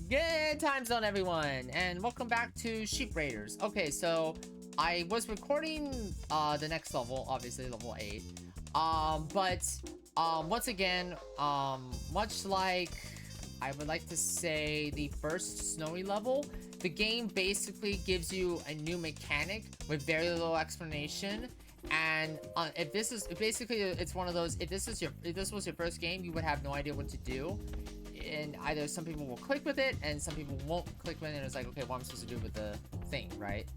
Good time zone, everyone, and welcome back to Sheep Raiders. Okay, so I was recording the next level, obviously level 8. Once again, much like I would like to say the first snowy level, the game basically gives you a new mechanic with very little explanation. And if this is basically, it's one of those, if this was your first game, you would have no idea what to do. And either some people will click with it and some people won't click with it, and it's like, okay, what am I supposed to do with the thing, right?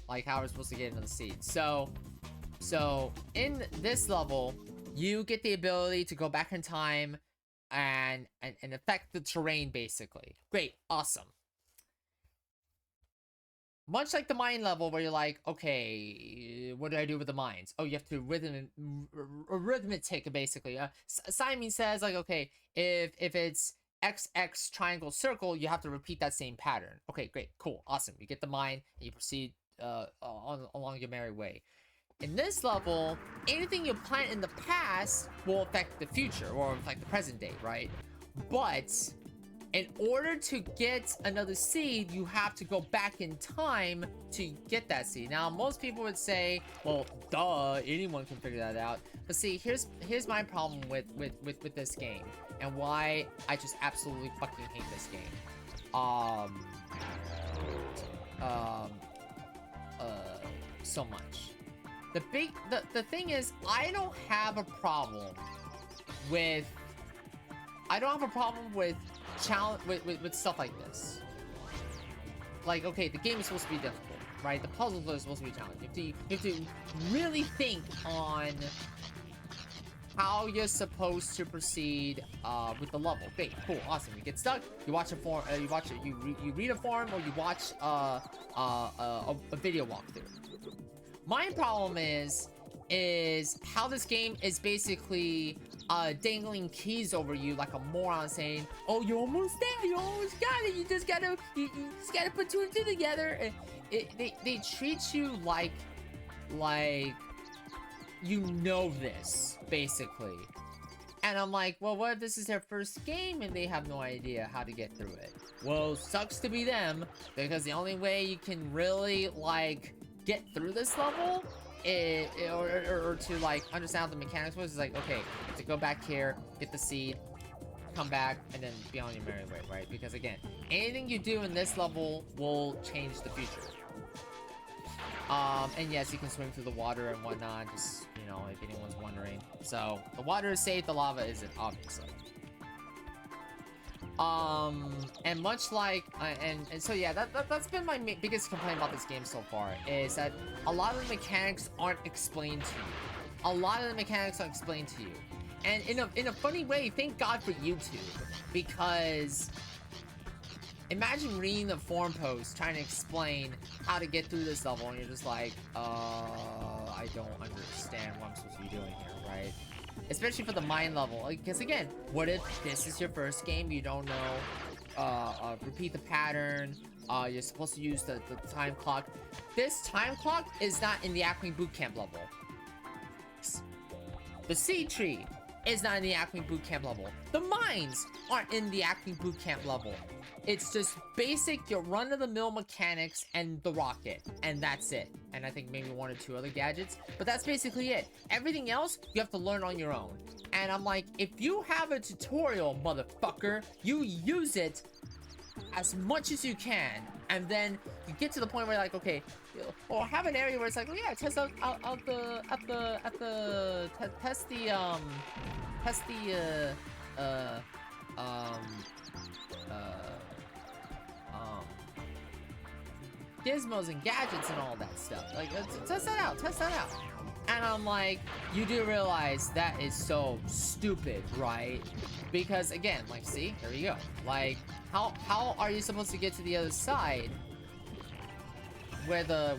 Like, how are we supposed to get into the seed? So in this level, you get the ability to go back in time and affect the terrain, basically. Great, awesome. Much like the mine level, where you're like, okay, what do I do with the mines? Oh, you have to arithmetic, basically. Simon says, like, okay, if it's XX triangle circle, you have to repeat that same pattern. Okay, great, cool, awesome. You get the mine, and you proceed along your merry way. In this level, anything you plant in the past will affect the future, or affect the present day, right? But in order to get another seed, you have to go back in time to get that seed. Now, most people would say, well, duh, anyone can figure that out. But see, here's my problem with this game, and why I just absolutely fucking hate this game. So much. The thing is, I don't have a problem with challenge with stuff like this. Like, okay, the game is supposed to be difficult, right? The puzzles are supposed to be challenging. You have to really think on how you're supposed to proceed with the level. Great, cool, awesome. You get stuck. You watch a form. You read a forum, or you watch a video walkthrough. My problem is how this game is basically dangling keys over you like a moron, saying, "Oh, you're almost there. You almost got it. You just gotta put two and two together." And they treat you like you know this, basically. And I'm like, well, what if this is their first game and they have no idea how to get through it? Well, sucks to be them, because the only way you can really like get through this level or to like understand how the mechanics was, is like, okay, you have to go back here, get the seed, come back, and then be on your merry way, right? Because again, anything you do in this level will change the future. And yes, you can swim through the water and whatnot, just, you know, if anyone's wondering. So the water is safe, the lava isn't, obviously. And much like, and so yeah, that's been my biggest complaint about this game so far, is that a lot of the mechanics aren't explained to you. And in a funny way, thank God for YouTube, because imagine reading the forum post trying to explain how to get through this level, and you're just like, I don't understand what I'm supposed to be doing here, right? Especially for the mine level, because again, what if this is your first game, you don't know, repeat the pattern, you're supposed to use the time clock. This time clock is not in the Acme Bootcamp level. The seed tree is not in the Acme Bootcamp level. The mines aren't in the Acme Bootcamp level. It's just basic, your run-of-the-mill mechanics and the rocket, and that's it. And I think maybe one or two other gadgets, but that's basically it. Everything else, you have to learn on your own. And I'm like, if you have a tutorial, motherfucker, you use it as much as you can, and then you get to the point where you're like, okay, or have an area where it's like, oh yeah, test gizmos and gadgets and all that stuff. Like, test that out. And I'm like, you do realize that is so stupid, right? Because again, like, see, here we go. Like, how are you supposed to get to the other side where the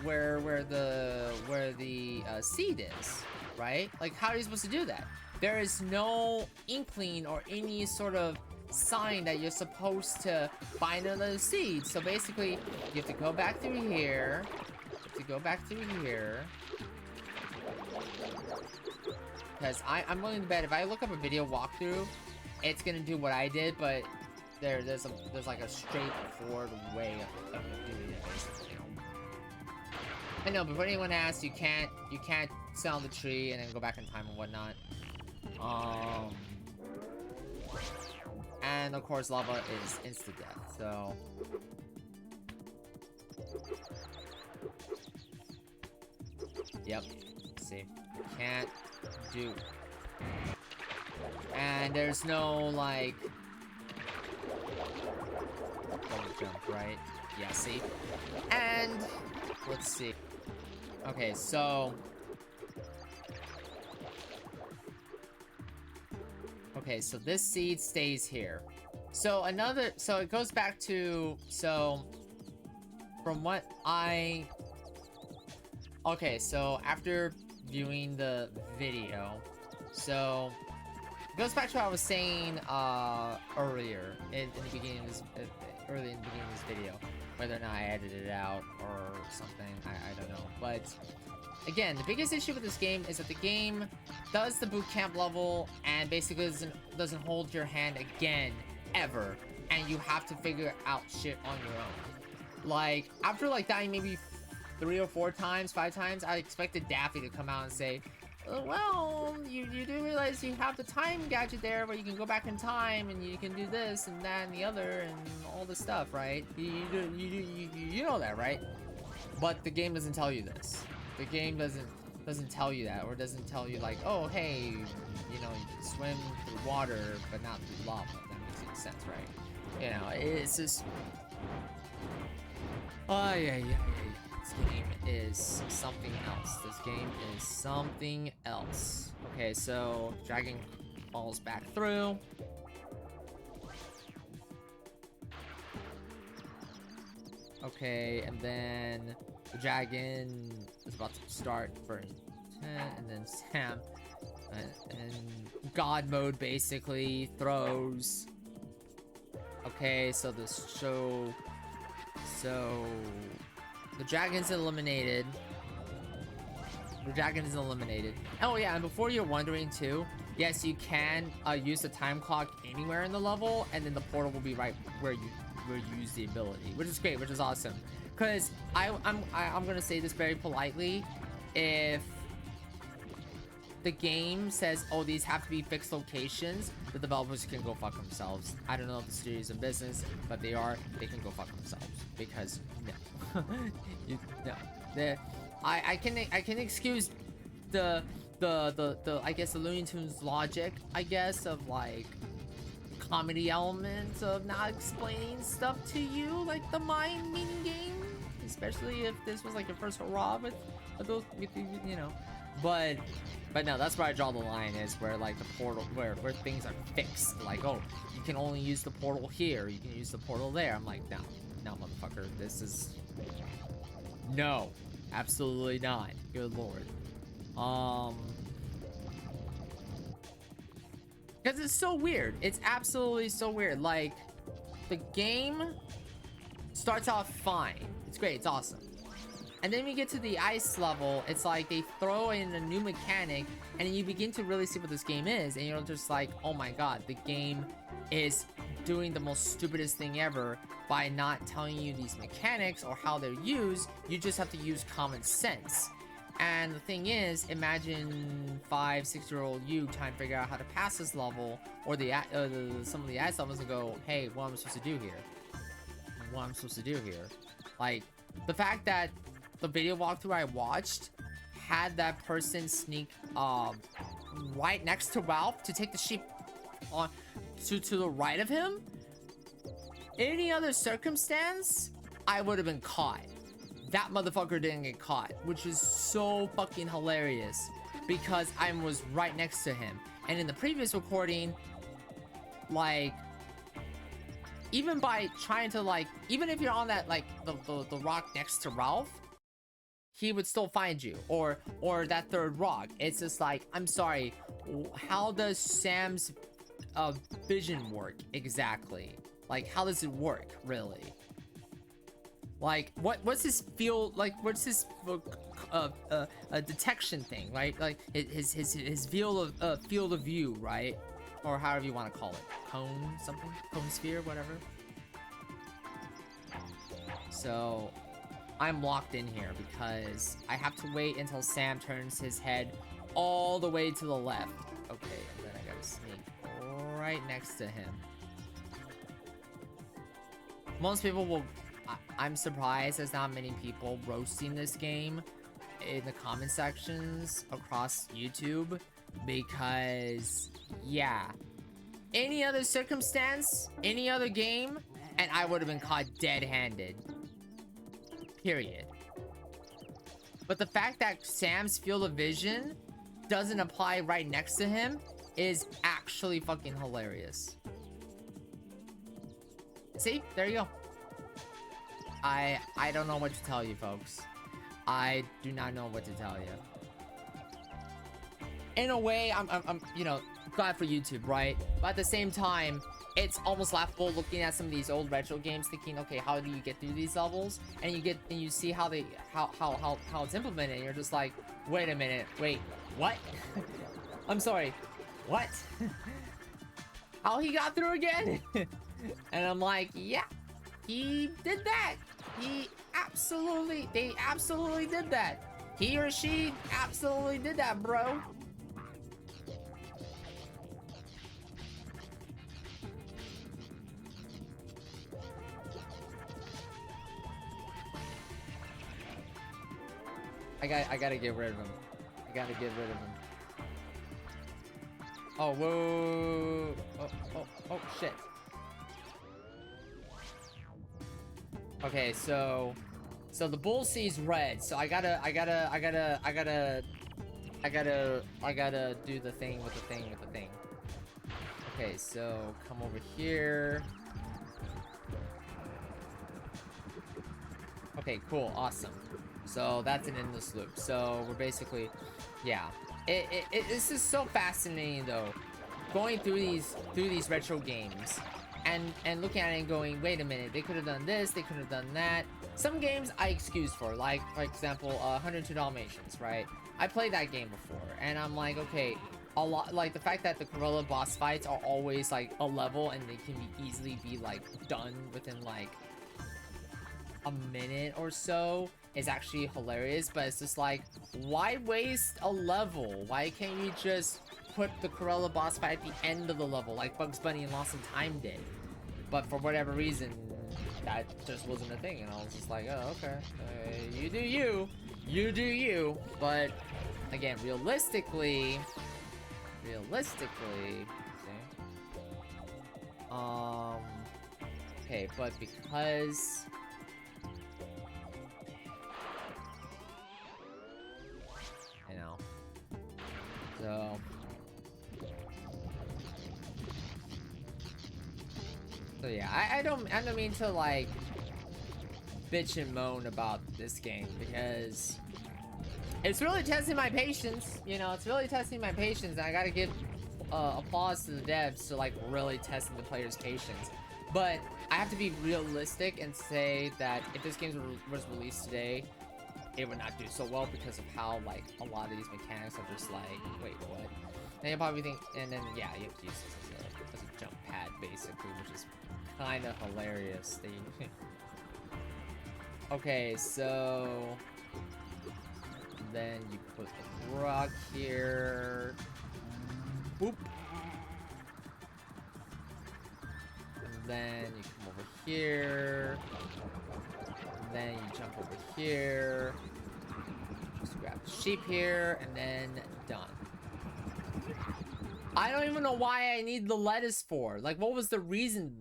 seed is, right? Like, how are you supposed to do that? There is no inkling or any sort of sign that you're supposed to find another seed. So basically, you have to go back through here. Because I'm willing to bet if I look up a video walkthrough, it's gonna do what I did, but there's like a straightforward way of doing it, basically. I know, but if anyone asks, you can't sit on the tree and then go back in time and whatnot. And of course lava is insta death, so yep. See, can't do. And there's no like double jump, right? Yeah, see? And let's see. Okay, so this seed stays here. So it goes back to, so from what okay, so after viewing the video, so it goes back to what I was saying earlier in the beginning of this video, whether or not I edited it out or something, I don't know. But again, the biggest issue with this game is that the game does the boot camp level and basically doesn't hold your hand again ever, and you have to figure out shit on your own. Like after like dying maybe 3 or 4 times, 5 times, I expected Daffy to come out and say, well, you do realize you have the time gadget there where you can go back in time and you can do this and that and the other and all this stuff, right? You know that, right? But the game doesn't tell you this. The game doesn't tell you that, or doesn't tell you like, oh hey, you know, you can swim through water but not through lava. That makes any sense, right? You know, it's just, oh yeah. This game is something else. This game is something else. Okay, so dragon falls back through. Okay, and then the dragon is about to start burning 10, and then Sam and God mode basically throws. Okay, so the dragon's eliminated. The dragon is eliminated. Oh yeah, and before you're wondering too, yes, you can use the time clock anywhere in the level, and then the portal will be right where you use the ability, which is great, which is awesome. Because I'm gonna say this very politely, if the game says, oh, these have to be fixed locations, the developers can go fuck themselves. I don't know if the studio's in business, but they can go fuck themselves, because no. No. I can excuse the I guess the Looney Tunes logic, I guess, of like comedy elements of not explaining stuff to you, like the mind meaning game, especially if this was like your first hurrah with those, you know. But no, that's where I draw the line, is where like the portal, where things are fixed. Like, oh, you can only use the portal here, you can use the portal there. I'm like, no, motherfucker, this is, no, absolutely not. Good lord. Because it's so weird. It's absolutely so weird. Like, the game starts off fine. It's great. It's awesome. And then we get to the ice level. It's like they throw in a new mechanic, and then you begin to really see what this game is. And you're just like, oh my god, the game is doing the most stupidest thing ever by not telling you these mechanics or how they're used. You just have to use common sense. And the thing is, imagine 5, 6-year-old you trying to figure out how to pass this level, or some of the ice levels, and go, hey, what am I supposed to do here? What am I supposed to do here? Like, the fact that the video walkthrough I watched had that person sneak right next to Ralph to take the sheep on to the right of him. Any other circumstance, I would have been caught. That motherfucker didn't get caught, which is so fucking hilarious, because I was right next to him. And in the previous recording, like, even by trying to, like, even if you're on that, like, the rock next to Ralph, he would still find you, or that third rock. It's just like, I'm sorry, how does Sam's vision work exactly? Like, how does it work, really? Like, what's his feel, like, what's his detection thing, right? Like, his field of view, right? or however you want to call it, cone something, cone sphere, whatever. So I'm locked in here because I have to wait until Sam turns his head all the way to the left. Okay, and then I gotta sneak right next to him. Most people will... I'm surprised there's not many people roasting this game in the comment sections across YouTube, because, yeah, any other circumstance, any other game, and I would have been caught dead-handed. Period. But the fact that Sam's field of vision doesn't apply right next to him is actually fucking hilarious. See? There you go. I don't know what to tell you, folks. I do not know what to tell you. In a way, I'm you know, glad for YouTube, right? But at the same time, it's almost laughable looking at some of these old retro games, thinking, okay, how do you get through these levels? And you see how it's implemented, and you're just like, wait a minute, wait, what? I'm sorry, what? How he got through again? And I'm like, yeah, he did that. They absolutely did that. He or she absolutely did that, bro. I gotta get rid of him. I gotta get rid of him. Oh, whoa. Oh, shit. Okay, so the bull sees red, so I gotta do the thing with the thing. Okay, so come over here. Okay, cool, awesome. So that's an endless loop. So we're basically, yeah. This is so fascinating though, going through these retro games. And looking at it and going, wait a minute, they could have done this, they could have done that. Some games I excuse for example, 102 Dalmatians, right? I played that game before, and I'm like, okay, a lot, like, the fact that the gorilla boss fights are always, like, a level, and they can easily be, like, done within, like, a minute or so is actually hilarious, but it's just like, why waste a level? Why can't you just put the gorilla boss fight at the end of the level, like Bugs Bunny and Lost in Time did? But for whatever reason, that just wasn't a thing, and I was just like, oh, okay, you do you. But again, realistically, see? Okay, but because you know, so yeah, I don't mean to like bitch and moan about this game, because it's really testing my patience, you know, and I gotta give applause to the devs to like really testing the player's patience. But I have to be realistic and say that if this game was released today, it would not do so well because of how like a lot of these mechanics are just like, wait, what? And you probably think, and then yeah, you have to use this as a jump pad basically, which is kind of hilarious. Okay, so then you put the rock here. Boop. And then you come over here. And then you jump over here. Just grab the sheep here, and then done. I don't even know why I need the lettuce for. Like, what was the reason?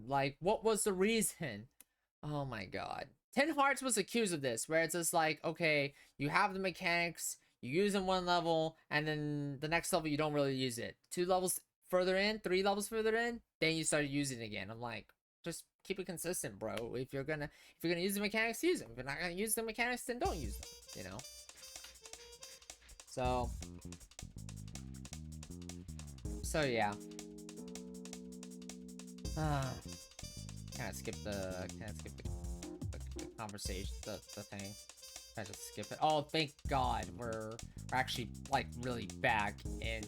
Oh my god. 10 Hearts was accused of this, where it's just like, okay, you have the mechanics, you use them one level, and then the next level you don't really use it. 2 levels further in, 3 levels further in, then you start using it again. I'm like, just keep it consistent, bro. If you're gonna use the mechanics, use them. If you're not gonna use the mechanics, then don't use them, you know? So yeah. Can't skip the conversation, the thing. I just skip it. Oh, thank God, we're actually like really back in.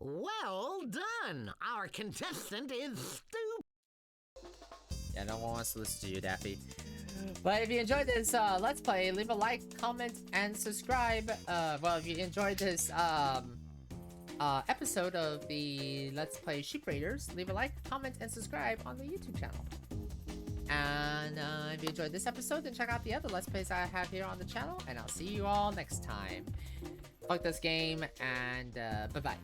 Well done! Our contestant is stupid. Yeah, no one wants to listen to you, Daffy. But if you enjoyed this Let's Play, leave a like, comment, and subscribe. Well, if you enjoyed this episode of the Let's Play Sheep Raiders, leave a like, comment, and subscribe on the YouTube channel. And if you enjoyed this episode, then check out the other Let's Plays I have here on the channel, and I'll see you all next time. Fuck this game, and bye-bye.